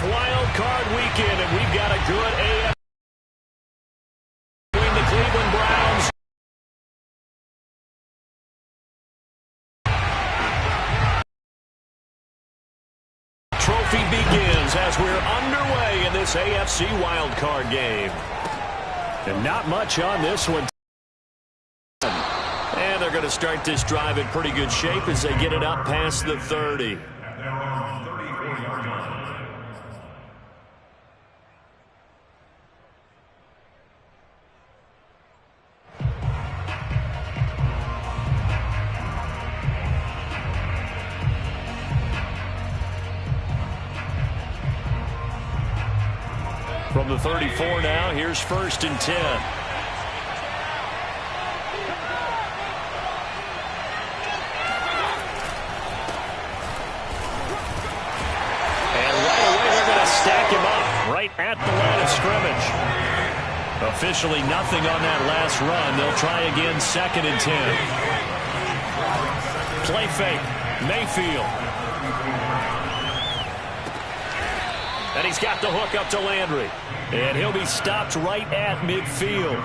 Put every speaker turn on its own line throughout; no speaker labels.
off Wild Card Weekend, and we've got a good AFC between the Cleveland Browns. Trophy begins as we're underway in this AFC Wild Card game. And not much on this one. And they're going to start this drive in pretty good shape as they get it up past the 30. From the 34 now, here's 1st and 10. Stack him up right at the line of scrimmage. Officially nothing on that last run. They'll try again 2nd and 10. Play fake. Mayfield. And he's got the hook up to Landry. And he'll be stopped right at midfield.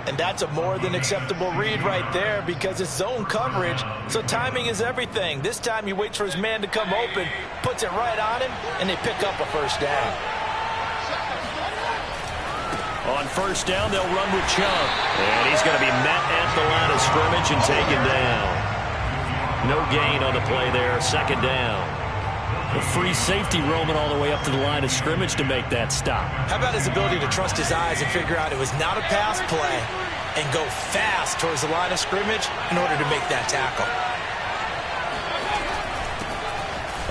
And that's a more than acceptable read right there because it's zone coverage, so timing is everything. This time he waits for his man to come open, puts it right on him, and they pick up a 1st down.
On 1st down, they'll run with Chubb. And he's going to be met at the line of scrimmage and taken down. No gain on the play there, 2nd down. A free safety roaming all the way up to the line of scrimmage to make that stop.
How about his ability to trust his eyes and figure out it was not a pass play and go fast towards the line of scrimmage in order to make that tackle.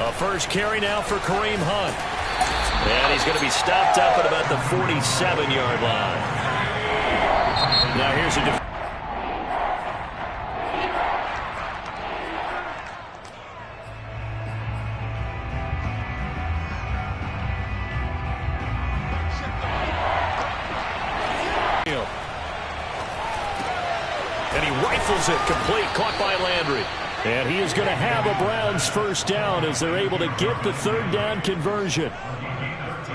A 1st carry now for Kareem Hunt. And he's going to be stopped up at about the 47-yard line. Now here's a it complete, caught by Landry. And he is going to have a Browns 1st down as they're able to get the 3rd down conversion.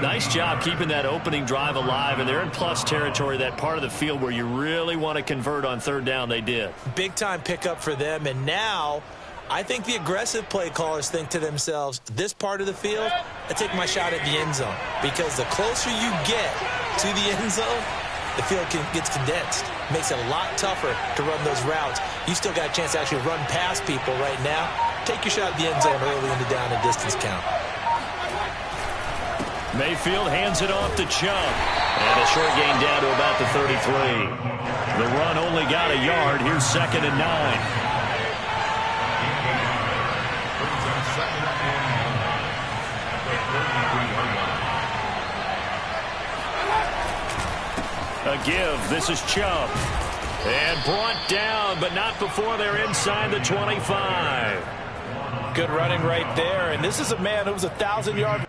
Nice job keeping that opening drive alive, and they're in plus territory, that part of the field where you really want to convert on 3rd down. They did. Big time pickup for them, and now I think the aggressive play callers think to themselves, this part of the field, I take my shot at the end zone, because the closer you get to the end zone, the field gets condensed. Makes it a lot tougher to run those routes. You still got a chance to actually run past people right now. Take your shot at the end zone early in the down and distance count. Mayfield hands it off to Chubb. And a short gain down to about the 33. The run only got a yard. Here's 2nd and 9. A give. This is Chubb. And brought down, but not before they're inside the 25. Good running right there. And this is a man who was 1,000-yard.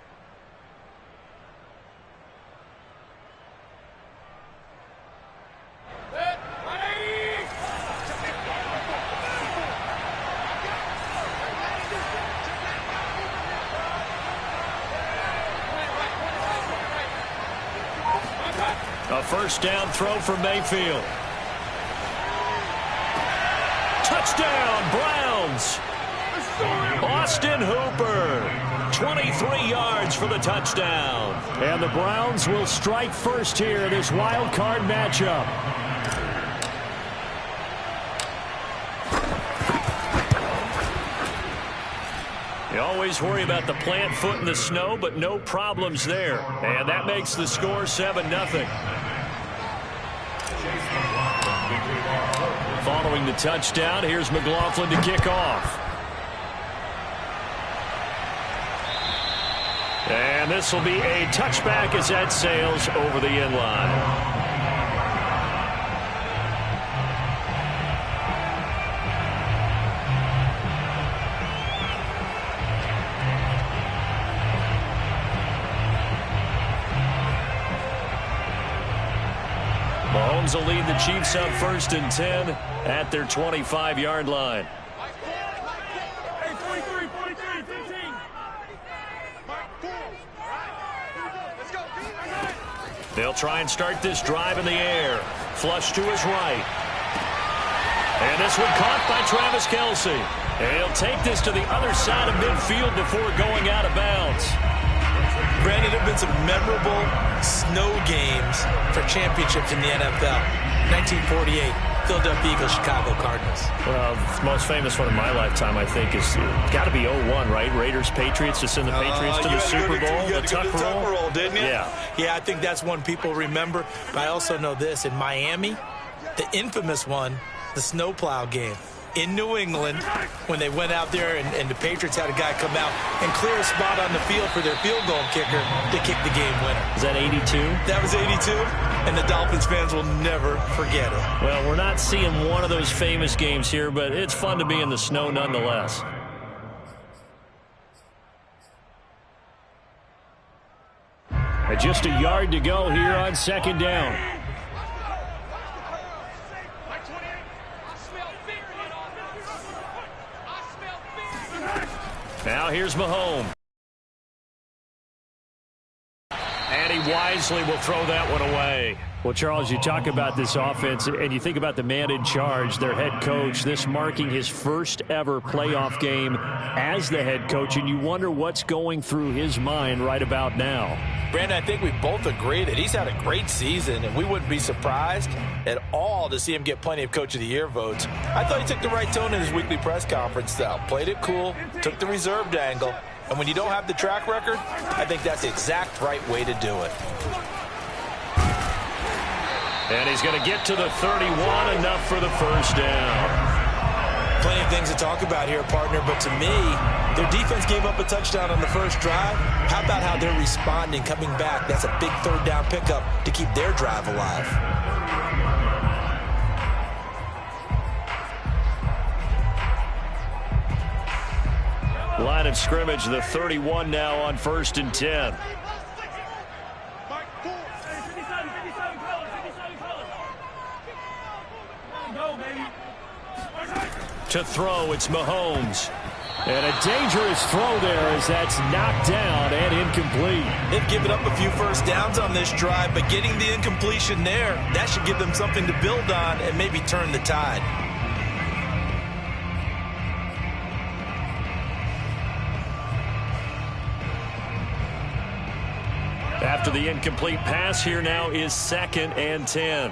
A 1st down throw for Mayfield. Touchdown, Browns. Austin Hooper. 23 yards for the touchdown. And the Browns will strike first here in this wild card matchup. You always worry about the plant foot in the snow, but no problems there. And that makes the score 7-0. Following the touchdown, here's McLaughlin to kick off. And this will be a touchback as that sails over the end line. Mahomes will lead the Chiefs up 1st and 10 at their 25-yard line. They'll try and start this drive in the air. Flush to his right. And this one caught by Travis Kelce. And he'll take this to the other side of midfield before going out of bounds.
Brandon, there have been some memorable snow games for championships in the NFL. 1948, Philadelphia Eagles, Chicago Cardinals.
Well, the most famous one in my lifetime, I think, is got to be 01, right? Raiders, Patriots, to send the Patriots to the Super Bowl.
The tuck roll, didn't you?
Yeah,
I think that's one people remember. But I also know this. In Miami, the infamous one, the snowplow game. In New England, when they went out there and the Patriots had a guy come out and clear a spot on the field for their field goal kicker to kick the game winner.
Is that 82?
That was 82, and the Dolphins fans will never forget it.
Well, we're not seeing one of those famous games here, but it's fun to be in the snow nonetheless. Just a yard to go here on second down. Now here's Mahomes. And he wisely will throw that one away. Well, Charles, you talk about this offense, and you think about the man in charge, their head coach, this marking his first ever playoff game as the head coach, and you wonder what's going through his mind right about now.
Brandon, I think we both agree that he's had a great season, and we wouldn't be surprised at all to see him get plenty of Coach of the Year votes. I thought he took the right tone in his weekly press conference, though. Played it cool, took the reserved angle, and when you don't have the track record, I think that's the exact right way to do it.
And he's going to get to the 31, enough for the first down.
Plenty of things to talk about here, partner, but to me, their defense gave up a touchdown on the first drive. How about how they're responding, coming back? That's a big third down pickup to keep their drive alive.
Line of scrimmage, the 31 now on 1st and 10. To throw, it's Mahomes. And a dangerous throw there as that's knocked down and incomplete.
They've given up a few first downs on this drive, but getting the incompletion there, that should give them something to build on and maybe turn the tide.
After the incomplete pass, here now is 2nd and 10.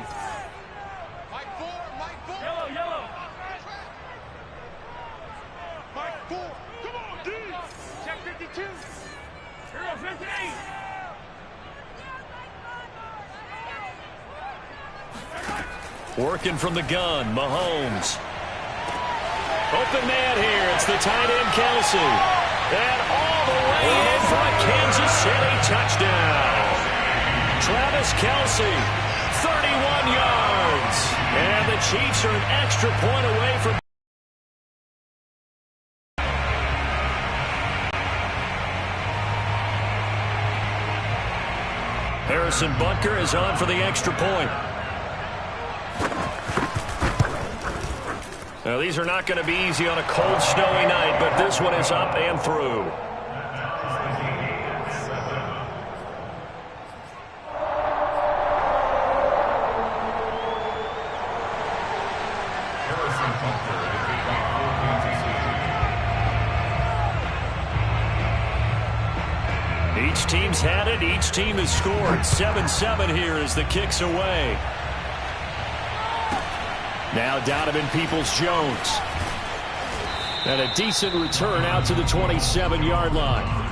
Working from the gun, Mahomes. Open man here. It's the tight end, Kelce. And all the way in for a Kansas City touchdown. Travis Kelce, 31 yards. And the Chiefs are an extra point away from... Harrison Butker is on for the extra point. Now, these are not going to be easy on a cold, snowy night, but this one is up and through. Each team's had it. Each team has scored. 7-7 here as the kick's away. Now Donovan Peoples-Jones. And a decent return out to the 27-yard line.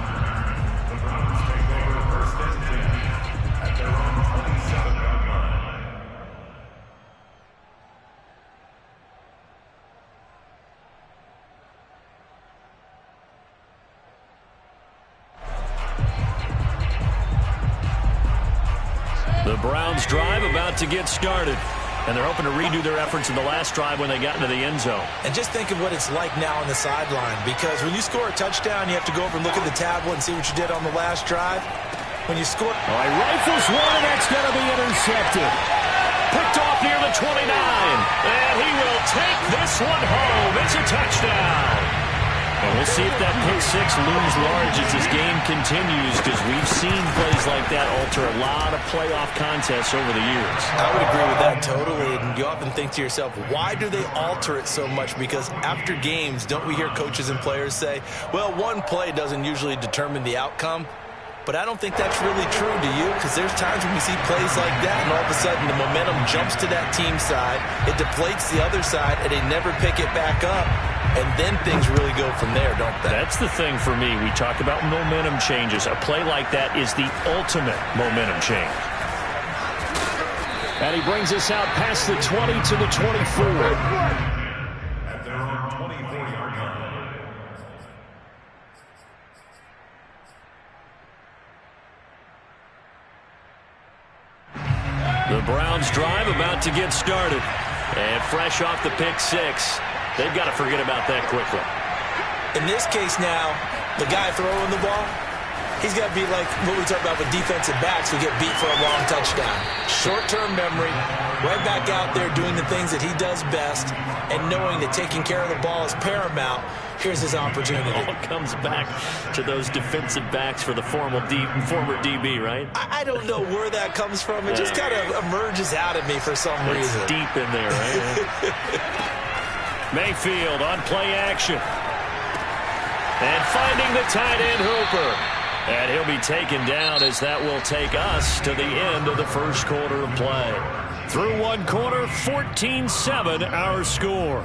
The Browns drive about to get started. And they're hoping to redo their efforts in the last drive when they got into the end zone.
And just think of what it's like now on the sideline, because when you score a touchdown, you have to go over and look at the tablet and see what you did on the last drive. When you score...
All right, rifles one, and that's going to be intercepted. Picked off near the 29. And he will take this one home. It's a touchdown. And we'll see if that pick six looms large as this game continues, because we've seen plays like that alter a lot of playoff contests over the years.
I would agree with that totally. And you often think to yourself, why do they alter it so much? Because after games, don't we hear coaches and players say, well, one play doesn't usually determine the outcome? But I don't think that's really true, do you? Because there's times when we see plays like that, and all of a sudden the momentum jumps to that team side, it deflates the other side, and they never pick it back up. And then things really go from there, don't they?
That's the thing for me. We talk about momentum changes. A play like that is the ultimate momentum change. And he brings us out past the 20 to the 24. The Browns drive about to get started. And fresh off the pick six, they've got to forget about that quickly.
In this case now, the guy throwing the ball, he's got to be like what we talk about with defensive backs who get beat for a long touchdown. Short-term memory, right back out there doing the things that he does best, and knowing that taking care of the ball is paramount. Here's his opportunity.
It all comes back to those defensive backs for the former DB, right?
I don't know where that comes from. It just kind of emerges out of me for some reason.
It's deep in there, right? Mayfield on play action. And finding the tight end Hooper. And he'll be taken down as that will take us to the end of the first quarter of play. Through one quarter, 14-7 our score.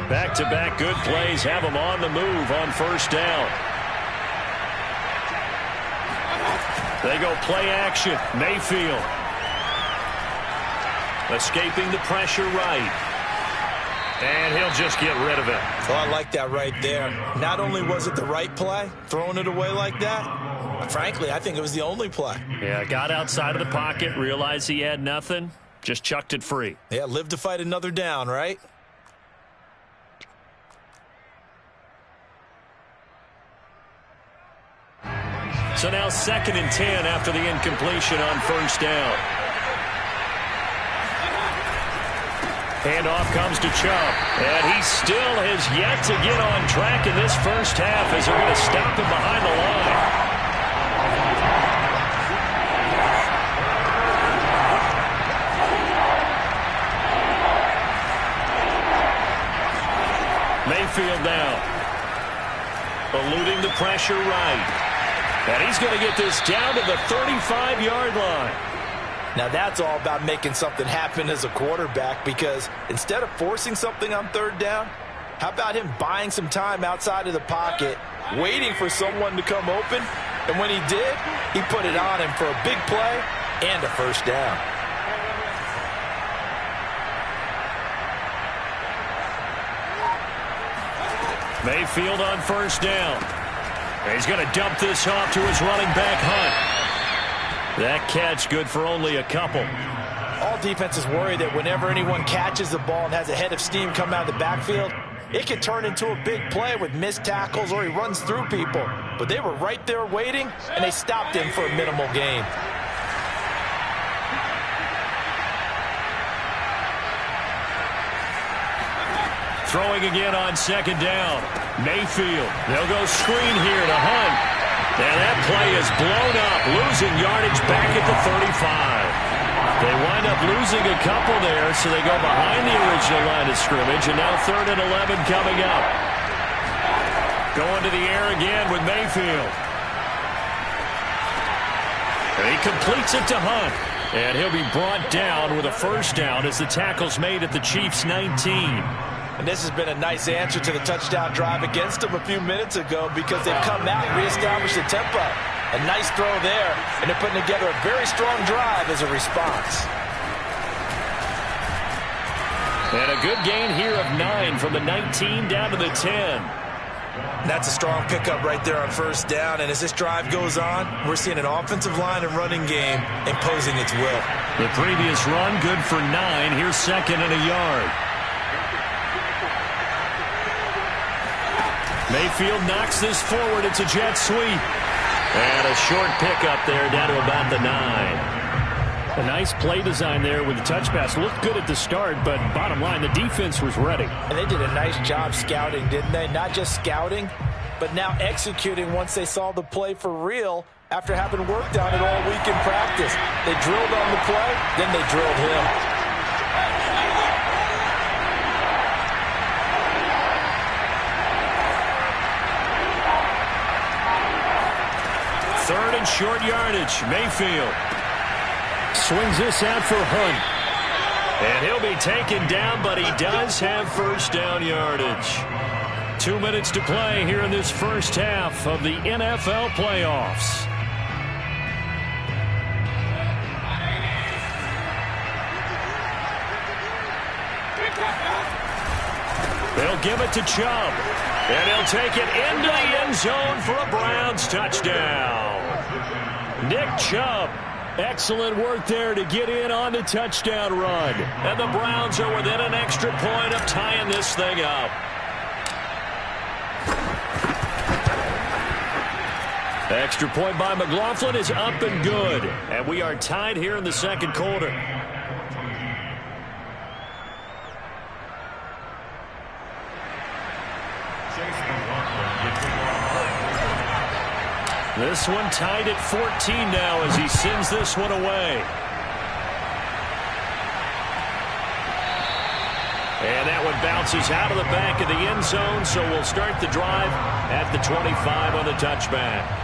Back-to-back good plays have them on the move on first down. They go play action. Mayfield. Escaping the pressure right. And he'll just get rid of it.
Oh, I like that right there. Not only was it the right play, throwing it away like that, frankly, I think it was the only play.
Yeah, got outside of the pocket, realized he had nothing, just chucked it free.
Yeah, live to fight another down, right?
So now 2nd and 10 after the incompletion on first down. Handoff comes to Chubb. And he still has yet to get on track in this first half as they're going to stop him behind the line. Mayfield now. Eluding the pressure right. And he's going to get this down to the 35-yard line.
Now that's all about making something happen as a quarterback, because instead of forcing something on third down, how about him buying some time outside of the pocket, waiting for someone to come open, and when he did, he put it on him for a big play and a first down.
Mayfield on first down. He's going to dump this off to his running back, Hunt. That catch good for only a couple.
All defenses worry that whenever anyone catches the ball and has a head of steam come out of the backfield, it can turn into a big play with missed tackles or he runs through people. But they were right there waiting, and they stopped him for a minimal gain.
Throwing again on second down. Mayfield. They'll go screen here to Hunt. And that play is blown up, losing yardage back at the 35. They wind up losing a couple there, so they go behind the original line of scrimmage, and now 3rd and 11 coming up. Going to the air again with Mayfield. And he completes it to Hunt. And he'll be brought down with a first down as the tackle's made at the Chiefs' 19.
And this has been a nice answer to the touchdown drive against them a few minutes ago, because they've come out and reestablished the tempo. A nice throw there, and they're putting together a very strong drive as a response.
And a good gain here of 9 from the 19 down to the 10.
That's a strong pickup right there on first down, and as this drive goes on, we're seeing an offensive line and running game imposing its will.
The previous run good for 9. Here's 2nd and a yard. Mayfield knocks this forward. It's a jet sweep. And a short pickup there down to about the 9.
A nice play design there with the touch pass. Looked good at the start, but bottom line, the defense was ready.
And they did a nice job scouting, didn't they? Not just scouting, but now executing once they saw the play for real after having worked on it all week in practice. They drilled on the play, then they drilled him.
Third and short yardage. Mayfield swings this out for Hunt. And he'll be taken down, but he does have first down yardage. 2 minutes to play here in this first half of the NFL playoffs. They'll give it to Chubb. And he'll take it into the end zone for a Browns touchdown. Nick Chubb. Excellent work there to get in on the touchdown run. And the Browns are within an extra point of tying this thing up. Extra point by McLaughlin is up and good. And we are tied here in the second quarter. This one tied at 14 now as he sends this one away. And that one bounces out of the back of the end zone, so we'll start the drive at the 25 on the touchback.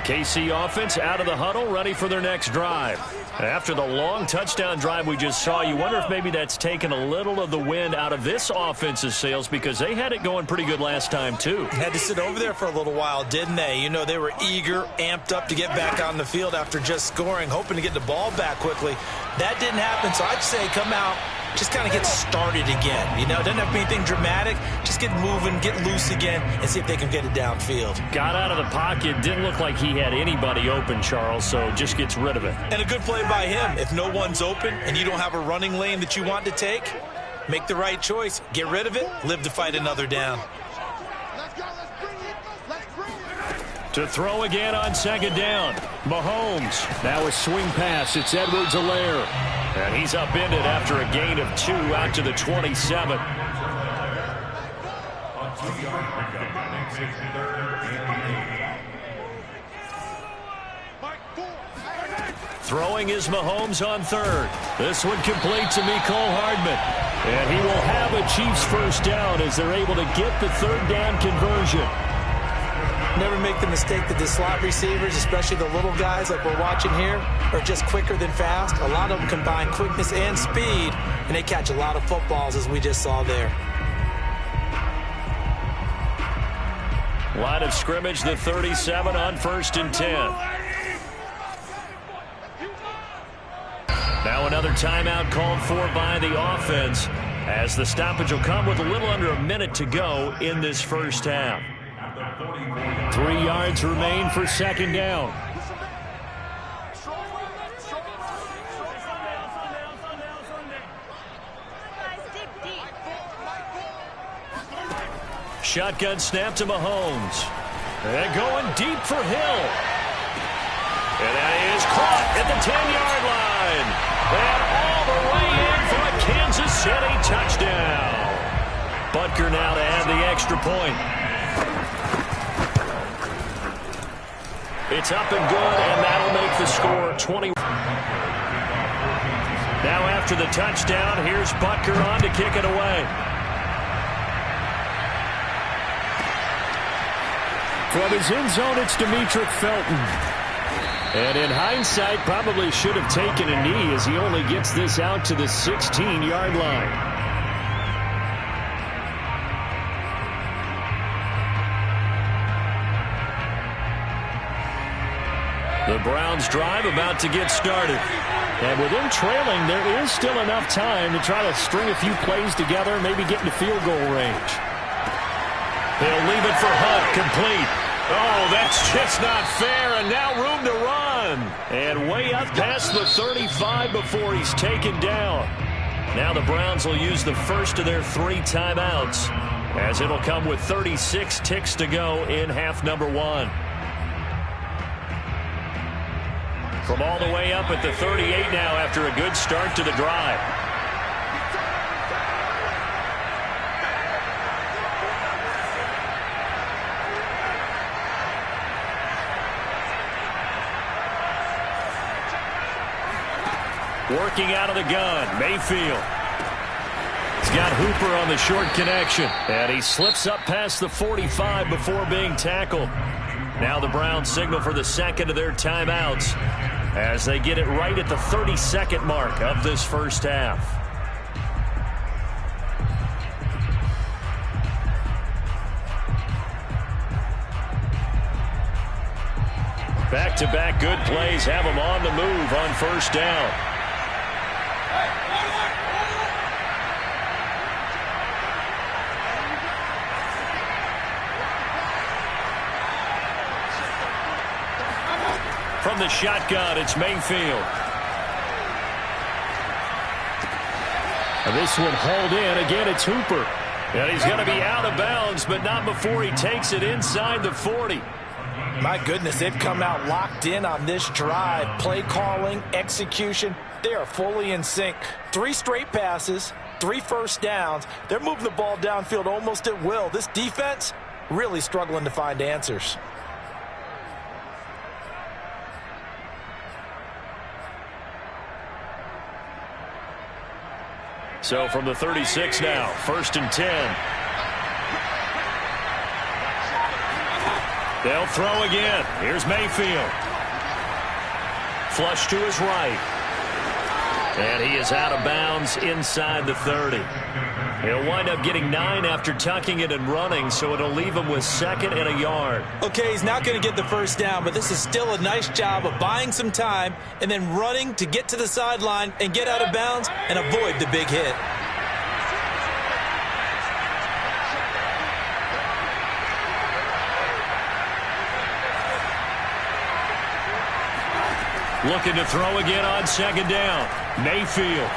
KC offense out of the huddle, ready for their next drive. After the long touchdown drive we just saw, you wonder if maybe that's taken a little of the wind out of this offense's sails, because they had it going pretty good last time too.
Had to sit over there for a little while, didn't they? You know, they were eager, amped up to get back on the field after just scoring, hoping to get the ball back quickly. That didn't happen, so I'd say come out, just kind of get started again. You know, it doesn't have to be anything dramatic. Just get moving, get loose again, and see if they can get it downfield.
Got out of the pocket. Didn't look like he had anybody open, Charles, so just gets rid of it.
And a good play by him. If no one's open and you don't have a running lane that you want to take, make the right choice. Get rid of it. Live to fight another down.
To throw again on second down. Mahomes.
Now a swing pass. It's Edwards-Helaire.
And he's upended after a gain of 2 out to the 27. Throwing is Mahomes on third. This one complete to Mecole Hardman. And he will have a Chiefs first down as they're able to get the third down conversion.
Never make the mistake that the slot receivers, especially the little guys like we're watching here, are just quicker than fast. A lot of them combine quickness and speed, and they catch a lot of footballs, as we just saw there.
Line of scrimmage, the 37 on 1st and 10. Now another timeout called for by the offense, as the stoppage will come with a little under a minute to go in this first half.
3 yards remain for second down.
Shotgun snap to Mahomes. And going deep for Hill. And that is caught at the 10-yard line. And all the way in for a Kansas City touchdown. Butker now to add the extra point. It's up and good, and that'll make the score 20. Now after the touchdown, here's Butker on to kick it away.
From his end zone, it's Demetric Felton.
And in hindsight, probably should have taken a knee as he only gets this out to the 16-yard line. The Browns drive about to get started.
And with them trailing, there is still enough time to try to string a few plays together, maybe get into field goal range.
They'll leave it for Hunt, complete. Oh, that's just not fair, and now room to run. And way up past the 35 before he's taken down. Now the Browns will use the first of their 3 timeouts, as it'll come with 36 ticks to go in half number 1. From all the way up at the 38 now after a good start to the drive. Working out of the gun, Mayfield. He's got Hooper on the short connection. And he slips up past the 45 before being tackled. Now the Browns signal for the second of their timeouts as they get it right at the 32nd mark of this first half. Back-to-back good plays have them on the move on first down. From the shotgun, it's Mayfield. And this one hauled in. Again, it's Hooper. And he's going to be out of bounds, but not before he takes it inside the 40.
My goodness, they've come out locked in on this drive. Play calling, execution, they are fully in sync. 3 straight passes, 3 first downs. They're moving the ball downfield almost at will. This defense really struggling to find answers.
So from the 36 now, 1st and 10. They'll throw again. Here's Mayfield. Flush to his right. And he is out of bounds inside the 30. He'll wind up getting 9 after tucking it and running, so it'll leave him with 2nd and a yard.
Okay, he's not going to get the first down, but this is still a nice job of buying some time and then running to get to the sideline and get out of bounds and avoid the big hit.
Looking to throw again on 2nd down. Mayfield.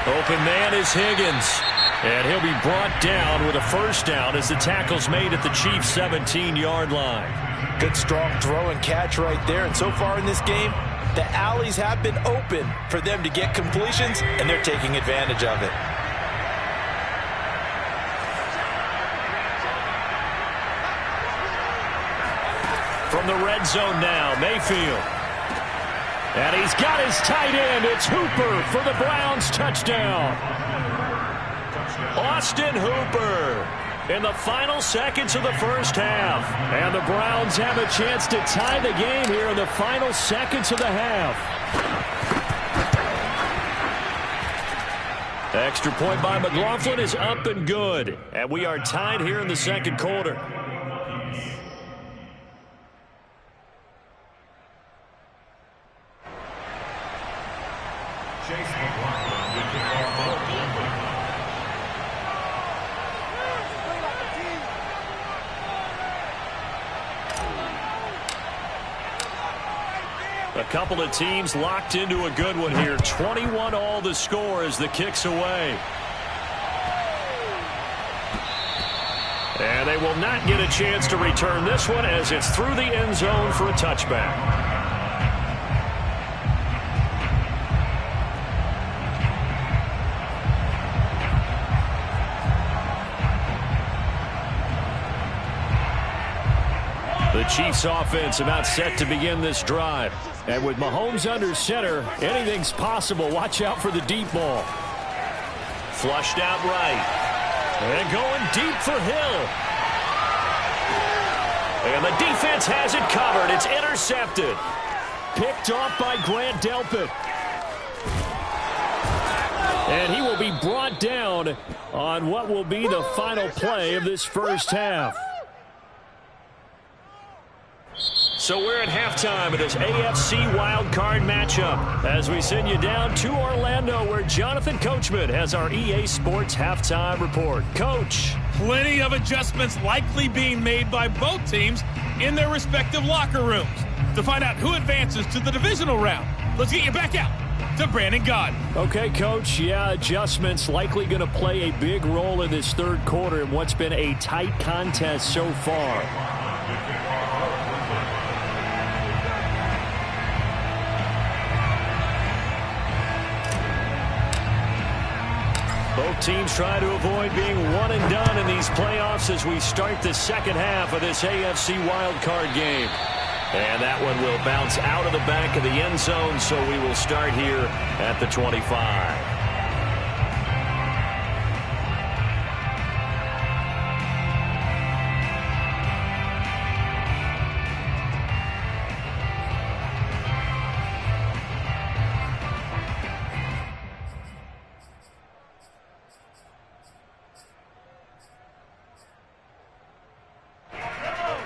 Open man is Higgins. And he'll be brought down with a first down as the tackle's made at the Chiefs' 17-yard line.
Good strong throw and catch right there. And so far in this game, the alleys have been open for them to get completions, and they're taking advantage of it.
From the red zone now, Mayfield. And he's got his tight end. It's Hooper for the Browns touchdown. Austin Hooper in the final seconds of the first half. And the Browns have a chance to tie the game here in the final seconds of the half. Extra point by McLaughlin is up and good. And we are tied here in the second quarter. A couple of teams locked into a good one here. 21 all the score as the kick's away. And they will not get a chance to return this one as it's through the end zone for a touchback. The Chiefs offense about set to begin this drive. And with Mahomes under center, anything's possible. Watch out for the deep ball. Flushed out right. And going deep for Hill. And the defense has it covered. It's intercepted. Picked off by Grant Delpit. And he will be brought down on what will be the final play of this first half. So we're at halftime of this AFC wildcard matchup as we send you down to Orlando where Jonathan Coachman has our EA Sports halftime report. Coach.
Plenty of adjustments likely being made by both teams in their respective locker rooms. To find out who advances to the divisional round, let's get you back out to Brandon Gaudin.
Okay, Coach. Yeah, adjustments likely going to play a big role in this third quarter in what's been a tight contest so far. Both teams try to avoid being one and done in these playoffs as we start the second half of this AFC wildcard game. And that one will bounce out of the back of the end zone, so we will start here at the 25.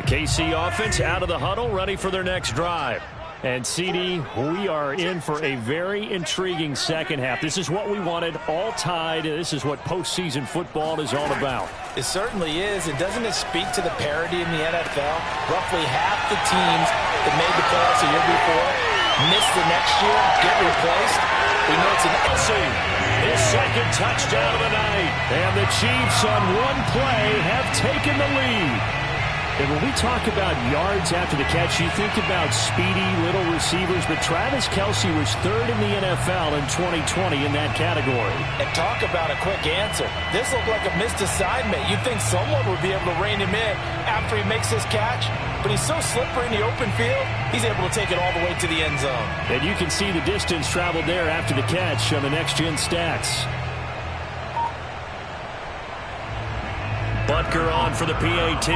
KC offense out of the huddle, ready for their next drive. And, CD, we are in for a very intriguing second half. This is what we wanted, all tied. This is what postseason football is all about.
It certainly is. And doesn't it speak to the parity in the NFL? Roughly half the teams that made the playoffs a year before miss the next year, get replaced. We know it's an Elsie. His second touchdown of the night.
And the Chiefs on one play have taken the lead. And when we talk about yards after the catch, you think about speedy little receivers, but Travis Kelce was third in the NFL in 2020 in that category.
And talk about a quick answer. This looked like a missed assignment. You'd think someone would be able to rein him in after he makes his catch, but he's so slippery in the open field, he's able to take it all the way to the end zone.
And you can see the distance traveled there after the catch on the next-gen stats. Butker on for the PAT.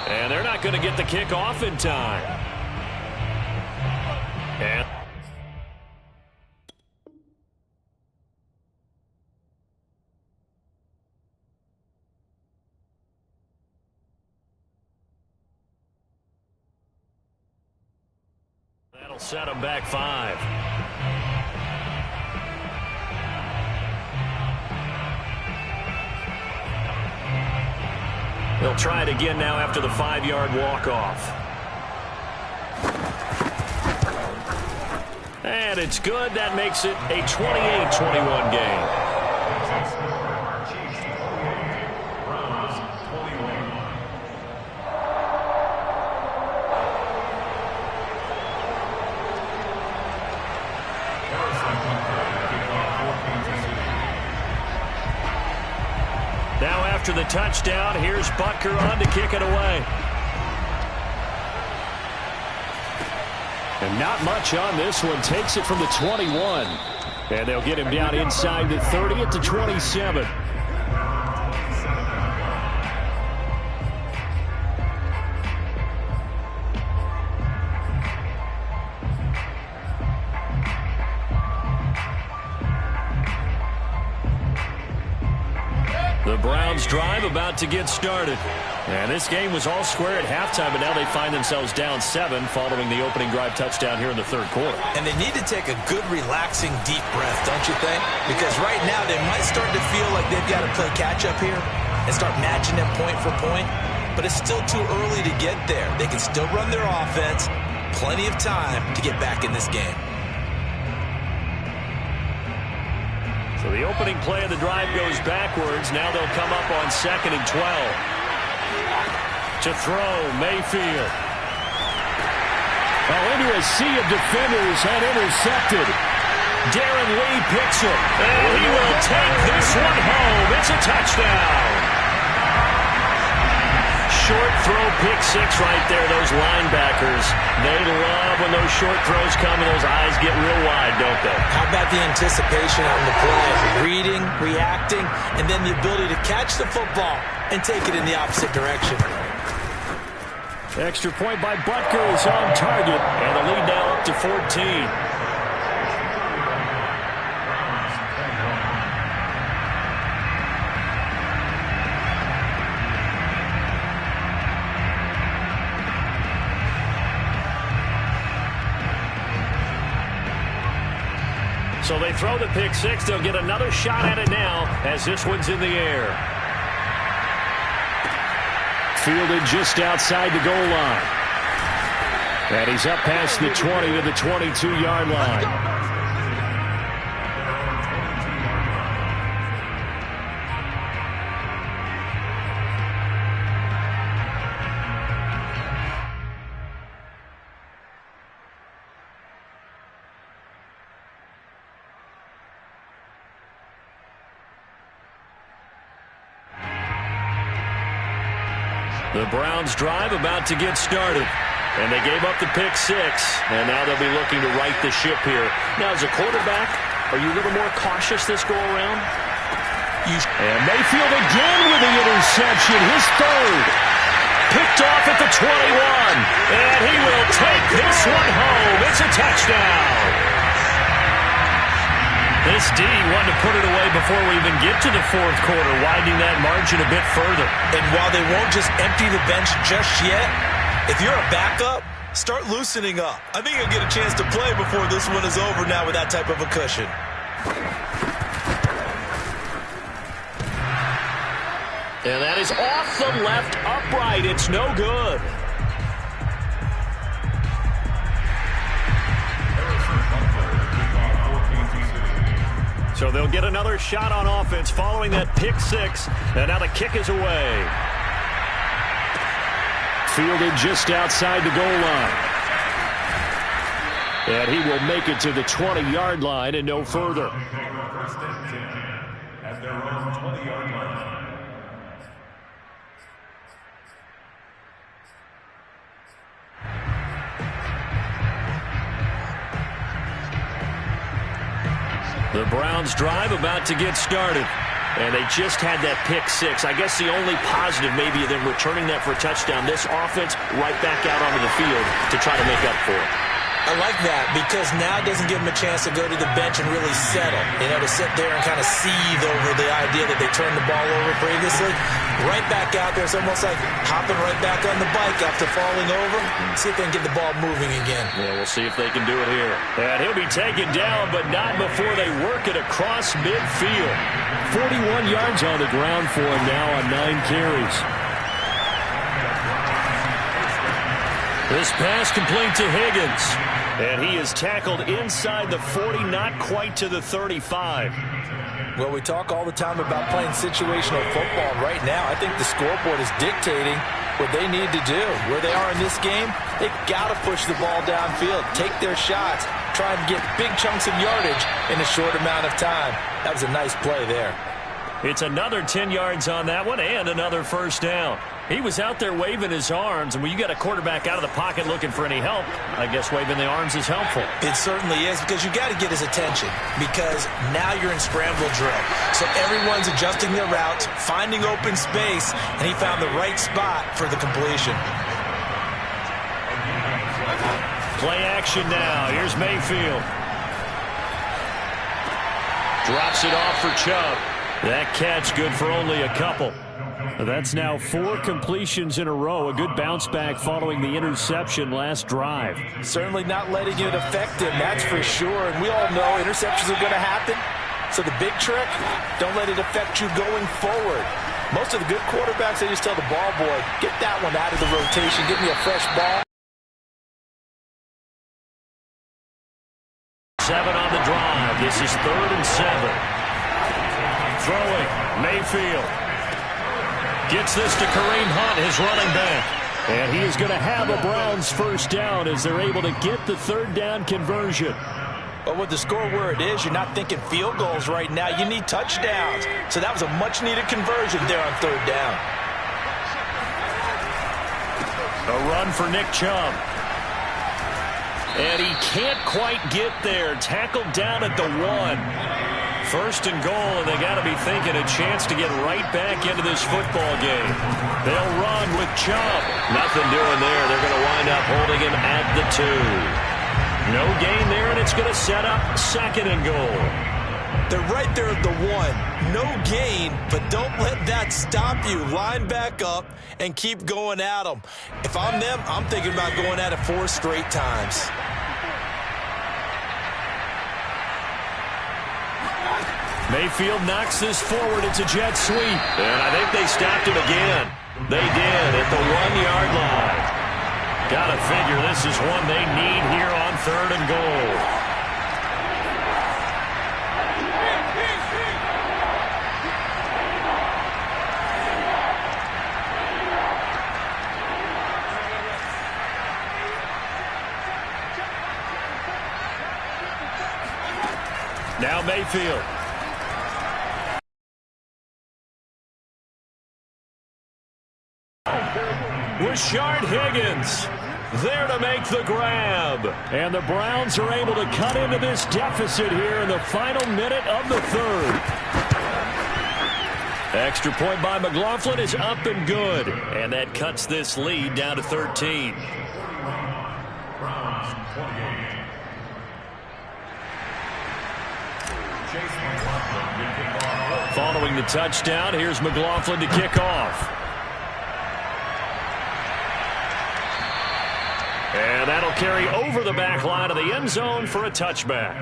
And they're not going to get the kick off in time. And that'll set them back 5. They'll try it again now after the 5-yard walk-off. And it's good. That makes it a 28-21 game. After the touchdown, here's Butker on to kick it away. And not much on this one. Takes it from the 21. And they'll get him down inside the 30 at the 27. The Browns drive about to get started. And this game was all square at halftime, but now they find themselves down 7 following the opening drive touchdown here in the third quarter.
And they need to take a good, relaxing, deep breath, don't you think? Because right now they might start to feel like they've got to play catch-up here and start matching them point for point. But it's still too early to get there. They can still run their offense. Plenty of time to get back in this game.
So the opening play of the drive goes backwards. Now they'll come up on 2nd and 12. To throw, Mayfield. Oh, into a sea of defenders and intercepted. Darren Lee picks it. And he will take this one home. It's a touchdown. Short throw, pick 6 right there. Those linebackers, they love when those short throws come and those eyes get real wide, don't they?
How about the anticipation on the play? Reading, reacting, and then the ability to catch the football and take it in the opposite direction.
Extra point by Butker is on target, and the lead now up to 14.
14
So they throw the pick six. They'll get another shot at it now as this one's in the air. Fielded just outside the goal line. And he's up past the 20 to the 22-yard line. The Browns drive about to get started. And they gave up the pick six. And now they'll be looking to right the ship here. Now, as a quarterback, are you a little more cautious this go-around? And Mayfield again with the interception. His third. Picked off at the 21. And he will take this one home. It's a touchdown. This D wanted to put it away before we even get to the fourth quarter, widening that margin a bit further.
And while they won't just empty the bench just yet, if you're a backup, start loosening up. I think you'll get a chance to play before this one is over now with that type of a cushion.
And that is off the left upright. It's no good. So they'll get another shot on offense following that pick six. And now the kick is away. Fielded just outside the goal line. And he will make it to the 20-yard line and no further. At their own 20-yard line. The Browns drive about to get started. And they just had that pick six. I guess the only positive maybe of them returning that for a touchdown. This offense right back out onto the field to try to make up for it.
I like that because now it doesn't give them a chance to go to the bench and really settle. You know, to sit there and kind of seethe over the idea that they turned the ball over previously. Right back out there. It's almost like hopping right back on the bike after falling over. See if they can get the ball moving again.
Yeah, we'll see if they can do it here. And he'll be taken down, but not before they work it across midfield. 41 yards on the ground for him now on 9 carries. This pass complete to Higgins. And he is tackled inside the 40, not quite to the 35.
Well, we talk all the time about playing situational football. Right now, I think the scoreboard is dictating what they need to do. Where they are in this game, they've got to push the ball downfield, take their shots, try and get big chunks of yardage in a short amount of time. That was a nice play there.
It's another 10 yards on that one and another first down. He was out there waving his arms, and when you got a quarterback out of the pocket looking for any help, I guess waving the arms is helpful.
It certainly is, because you got to get his attention, because now you're in scramble drill. So everyone's adjusting their routes, finding open space, and he found the right spot for the completion.
Play action now. Here's Mayfield. Drops it off for Chubb. That catch good for only a couple. That's now 4 completions in a row. A good bounce back following the interception last drive.
Certainly not letting it affect him, that's for sure. And we all know interceptions are going to happen. So the big trick, don't let it affect you going forward. Most of the good quarterbacks, they just tell the ball boy, get that one out of the rotation, give me a fresh ball.
7 on the drive. This is 3rd and 7. Throwing, Mayfield. Gets this to Kareem Hunt, his running back. And he is going to have a Browns first down as they're able to get the 3rd down conversion.
But with the score where it is, you're not thinking field goals right now. You need touchdowns. So that was a much-needed conversion there on 3rd down.
A run for Nick Chubb. And he can't quite get there. Tackled down at the 1. 1st and goal, and they got to be thinking a chance to get right back into this football game. They'll run with Chubb. Nothing doing there. They're going to wind up holding him at the 2. No gain there, and it's going to set up 2nd and goal.
They're right there at the 1. No gain, but don't let that stop you. Line back up and keep going at them. If I'm them, I'm thinking about going at it 4 straight times.
Mayfield knocks this forward. It's a jet sweep. And I think they stopped him again. They did at the 1-yard line. Gotta figure this is one they need here on 3rd and goal. Now Mayfield. Rashard Higgins there to make the grab. And the Browns are able to cut into this deficit here in the final minute of the 3rd. Extra point by McLaughlin is up and good. And that cuts this lead down to 13. Following the touchdown, here's McLaughlin to kick off. And that'll carry over the back line of the end zone for a touchback.